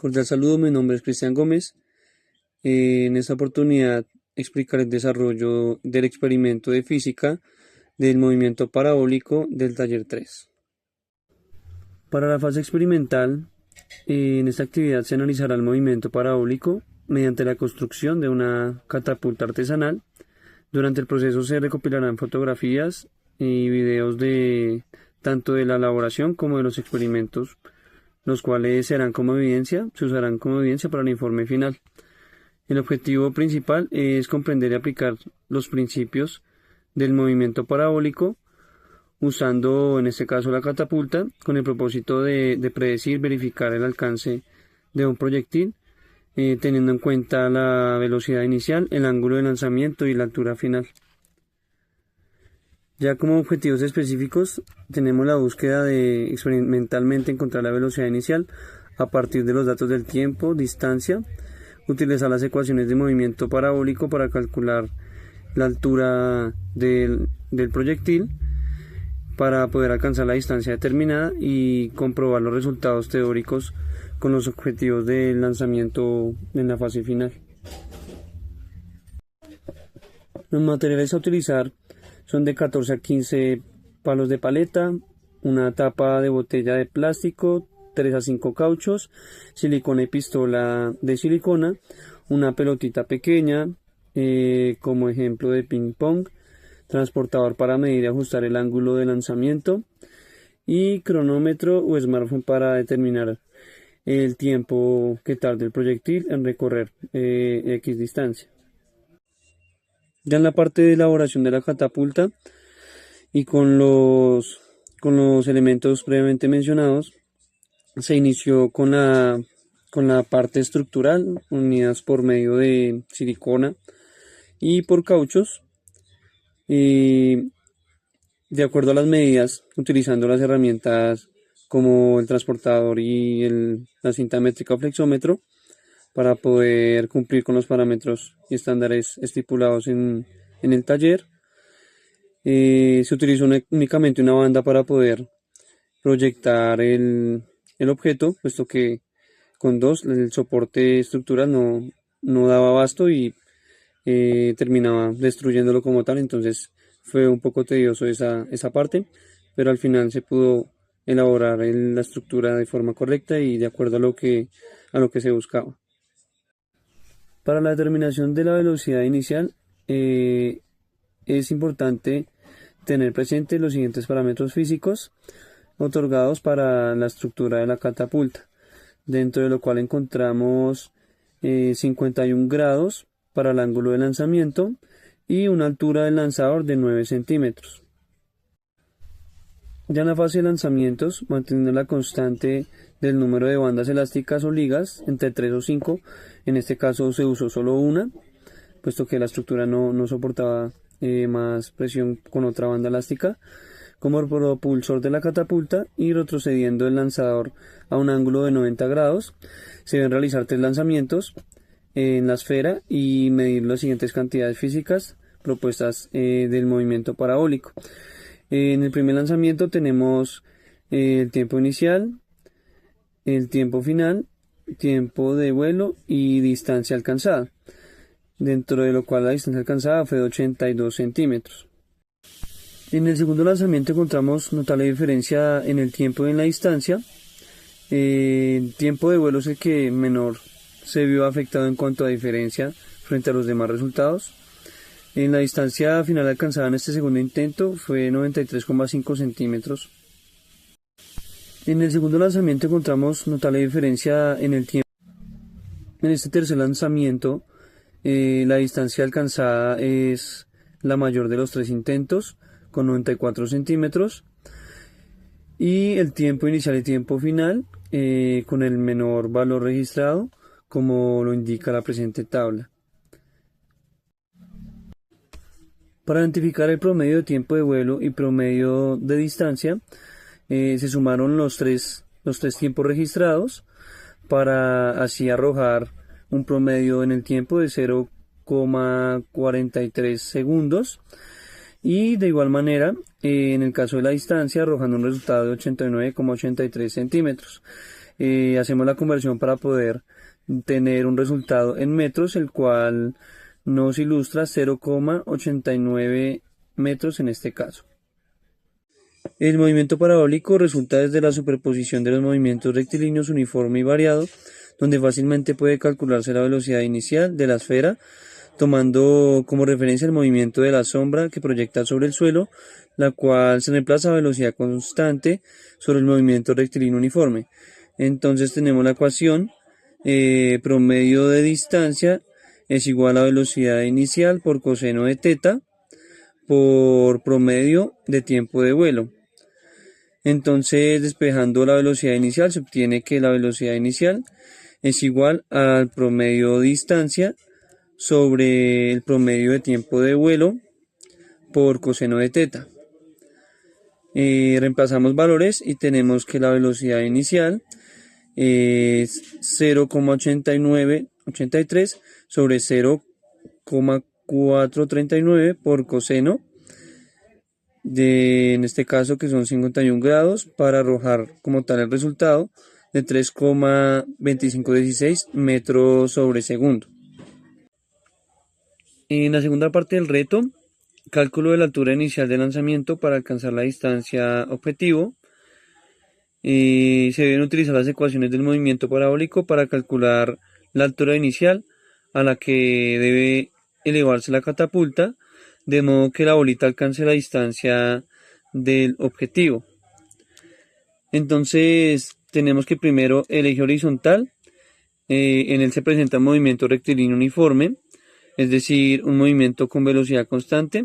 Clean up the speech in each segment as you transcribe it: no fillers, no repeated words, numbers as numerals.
Cordial saludo, mi nombre es Cristian Gómez. En esta oportunidad explicaré el desarrollo del experimento de física del movimiento parabólico del taller 3. Para la fase experimental, en esta actividad se analizará el movimiento parabólico mediante la construcción de una catapulta artesanal. Durante el proceso se recopilarán fotografías y videos de tanto de la elaboración como de los experimentos, los cuales se usarán como evidencia para el informe final. El objetivo principal es comprender y aplicar los principios del movimiento parabólico, usando en este caso la catapulta, con el propósito de predecir, verificar el alcance de un proyectil, teniendo en cuenta la velocidad inicial, el ángulo de lanzamiento y la altura final. Ya como objetivos específicos tenemos la búsqueda de experimentalmente encontrar la velocidad inicial a partir de los datos del tiempo, distancia, utilizar las ecuaciones de movimiento parabólico para calcular la altura del proyectil para poder alcanzar la distancia determinada y comprobar los resultados teóricos con los objetivos del lanzamiento en la fase final. Los materiales a utilizar son de 14 a 15 palos de paleta, una tapa de botella de plástico, 3 a 5 cauchos, silicona y pistola de silicona, una pelotita pequeña, como ejemplo de ping pong, transportador para medir y ajustar el ángulo de lanzamiento y cronómetro o smartphone para determinar el tiempo que tarde el proyectil en recorrer X distancia. Ya en la parte de elaboración de la catapulta y con los elementos previamente mencionados, se inició con la parte estructural, unidas por medio de silicona y por cauchos, y de acuerdo a las medidas, utilizando las herramientas como el transportador y la cinta métrica o flexómetro, para poder cumplir con los parámetros y estándares estipulados en el taller. Se utilizó únicamente una banda para poder proyectar el objeto, puesto que con dos el soporte estructural no daba abasto y terminaba destruyéndolo como tal. Entonces fue un poco tedioso esa parte, pero al final se pudo elaborar la estructura de forma correcta y de acuerdo a lo que se buscaba. Para la determinación de la velocidad inicial es importante tener presente los siguientes parámetros físicos otorgados para la estructura de la catapulta, dentro de lo cual encontramos 51 grados para el ángulo de lanzamiento y una altura del lanzador de 9 centímetros. Ya en la fase de lanzamientos, manteniendo la constante del número de bandas elásticas o ligas entre 3 o 5, en este caso se usó solo una, puesto que la estructura no soportaba más presión con otra banda elástica, como propulsor de la catapulta, y retrocediendo el lanzador a un ángulo de 90 grados, se deben realizar 3 lanzamientos en la esfera y medir las siguientes cantidades físicas propuestas del movimiento parabólico. En el primer lanzamiento tenemos el tiempo inicial, el tiempo final, tiempo de vuelo y distancia alcanzada, dentro de lo cual la distancia alcanzada fue de 82 centímetros. En el segundo lanzamiento encontramos notable diferencia en el tiempo y en la distancia. El tiempo de vuelo es el que menor se vio afectado en cuanto a diferencia frente a los demás resultados. En la distancia final alcanzada en este segundo intento fue 93,5 centímetros. En el segundo lanzamiento encontramos notable diferencia en el tiempo. En este tercer lanzamiento la distancia alcanzada es la mayor de los 3 intentos, con 94 centímetros, y el tiempo inicial y tiempo final con el menor valor registrado, como lo indica la presente tabla. Para identificar el promedio de tiempo de vuelo y promedio de distancia, se sumaron los tres tiempos registrados para así arrojar un promedio en el tiempo de 0,43 segundos, y de igual manera en el caso de la distancia arrojando un resultado de 89,83 centímetros. hacemos la conversión para poder tener un resultado en metros, el cual nos ilustra 0,89 metros en este caso. El movimiento parabólico resulta desde la superposición de los movimientos rectilíneos uniforme y variado, donde fácilmente puede calcularse la velocidad inicial de la esfera, tomando como referencia el movimiento de la sombra que proyecta sobre el suelo, la cual se reemplaza a velocidad constante sobre el movimiento rectilíneo uniforme. Entonces tenemos la ecuación promedio de distancia es igual a velocidad inicial por coseno de teta por promedio de tiempo de vuelo. Entonces, despejando la velocidad inicial, se obtiene que la velocidad inicial es igual al promedio de distancia sobre el promedio de tiempo de vuelo por coseno de teta. Reemplazamos valores y tenemos que la velocidad inicial es 0,8983 sobre 0,439 por coseno en este caso que son 51 grados, para arrojar como tal el resultado de 3,2516 metros sobre segundo. En la segunda parte del reto, cálculo de la altura inicial de lanzamiento para alcanzar la distancia objetivo. Se deben utilizar las ecuaciones del movimiento parabólico para calcular la altura inicial a la que debe elevarse la catapulta, de modo que la bolita alcance la distancia del objetivo. Entonces tenemos que primero el eje horizontal, en él se presenta un movimiento rectilíneo uniforme, es decir, un movimiento con velocidad constante.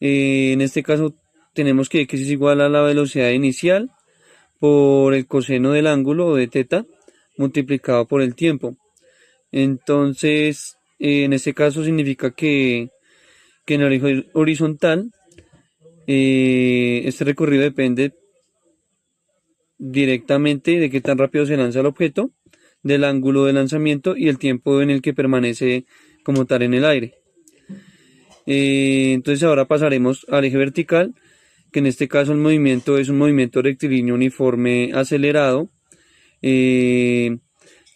En este caso tenemos que x es igual a la velocidad inicial por el coseno del ángulo o de teta multiplicado por el tiempo. Entonces en este caso significa que en el eje horizontal este recorrido depende directamente de qué tan rápido se lanza el objeto, del ángulo de lanzamiento y el tiempo en el que permanece como tal en el aire. Entonces ahora pasaremos al eje vertical, que en este caso el movimiento es un movimiento rectilíneo uniforme acelerado, que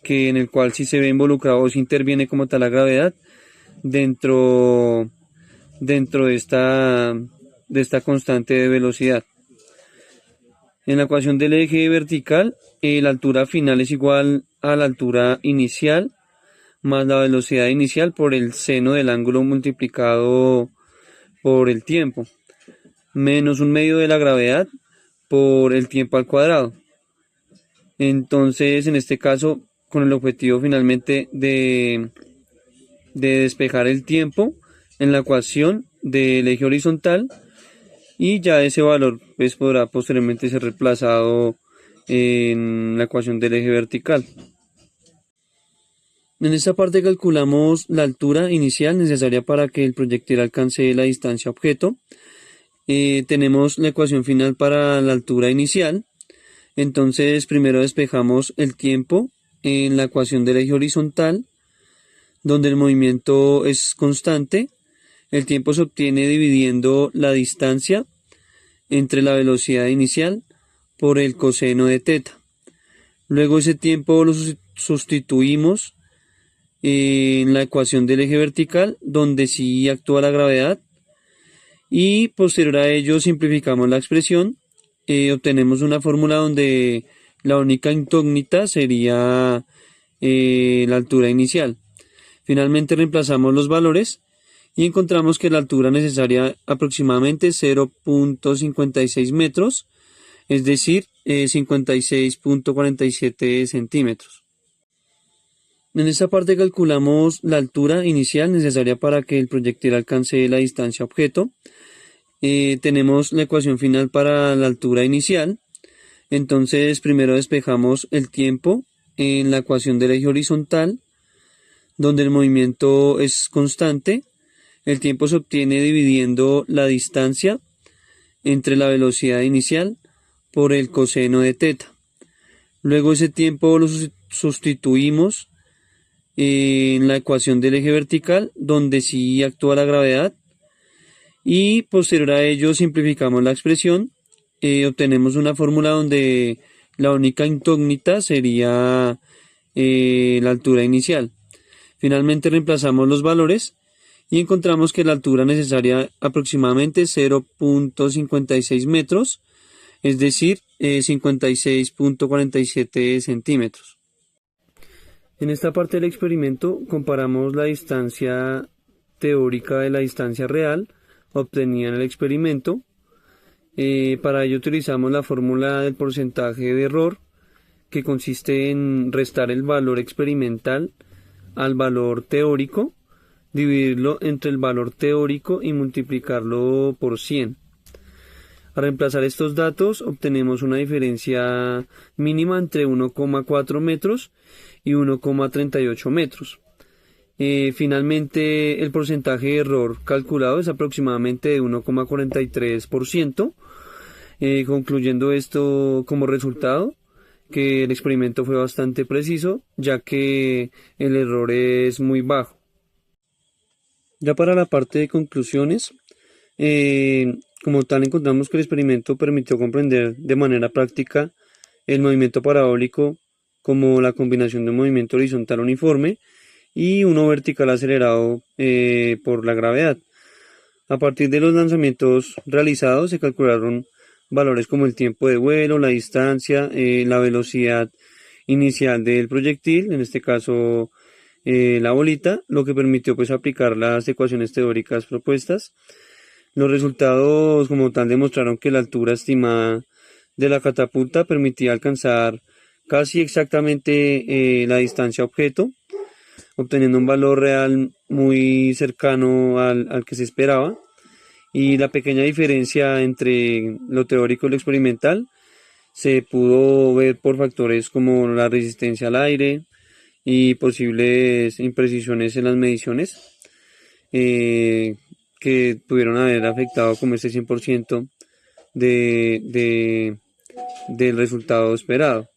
en el cual sí se ve involucrado o sí interviene como tal la gravedad dentro de esta constante de velocidad. En la ecuación del eje vertical, la altura final es igual a la altura inicial más la velocidad inicial por el seno del ángulo multiplicado por el tiempo, menos un medio de la gravedad por el tiempo al cuadrado. Entonces, en este caso, con el objetivo finalmente de despejar el tiempo en la ecuación del eje horizontal, y ya ese valor pues podrá posteriormente ser reemplazado en la ecuación del eje vertical. En esta parte calculamos la altura inicial necesaria para que el proyectil alcance la distancia objeto. Tenemos la ecuación final para la altura inicial. Entonces primero despejamos el tiempo en la ecuación del eje horizontal, donde el movimiento es constante. El tiempo se obtiene dividiendo la distancia entre la velocidad inicial por el coseno de teta. Luego ese tiempo lo sustituimos en la ecuación del eje vertical, donde sí actúa la gravedad, y posterior a ello simplificamos la expresión. Obtenemos una fórmula donde la única incógnita sería la altura inicial. Finalmente reemplazamos los valores y encontramos que la altura necesaria aproximadamente 0,56 metros, es decir, 56,47 centímetros. En esta parte calculamos la altura inicial necesaria para que el proyectil alcance la distancia objeto. Tenemos la ecuación final para la altura inicial. Entonces primero despejamos el tiempo en la ecuación del eje horizontal, donde el movimiento es constante. El tiempo se obtiene dividiendo la distancia entre la velocidad inicial por el coseno de teta. Luego ese tiempo lo sustituimos en la ecuación del eje vertical, donde sí actúa la gravedad, y posterior a ello simplificamos la expresión. Obtenemos una fórmula donde La única incógnita sería la altura inicial. Finalmente reemplazamos los valores y encontramos que la altura necesaria aproximadamente 0.56 metros, es decir, 56.47 centímetros. En esta parte del experimento comparamos la distancia teórica de la distancia real obtenida en el experimento. Para ello utilizamos la fórmula del porcentaje de error, que consiste en restar el valor experimental al valor teórico, dividirlo entre el valor teórico y multiplicarlo por 100. Al reemplazar estos datos obtenemos una diferencia mínima entre 1,4 metros y 1,38 metros. Finalmente, el porcentaje de error calculado es aproximadamente de 1,43%, concluyendo esto como resultado que el experimento fue bastante preciso, ya que el error es muy bajo. Ya para la parte de conclusiones, como tal encontramos que el experimento permitió comprender de manera práctica el movimiento parabólico como la combinación de un movimiento horizontal uniforme y uno vertical acelerado por la gravedad. A partir de los lanzamientos realizados se calcularon valores como el tiempo de vuelo, la distancia, la velocidad inicial del proyectil, en este caso la bolita, lo que permitió pues aplicar las ecuaciones teóricas propuestas. Los resultados como tal demostraron que la altura estimada de la catapulta permitía alcanzar casi exactamente la distancia objeto, obteniendo un valor real muy cercano al que se esperaba, y la pequeña diferencia entre lo teórico y lo experimental se pudo ver por factores como la resistencia al aire y posibles imprecisiones en las mediciones que pudieron haber afectado como ese 100% del resultado esperado.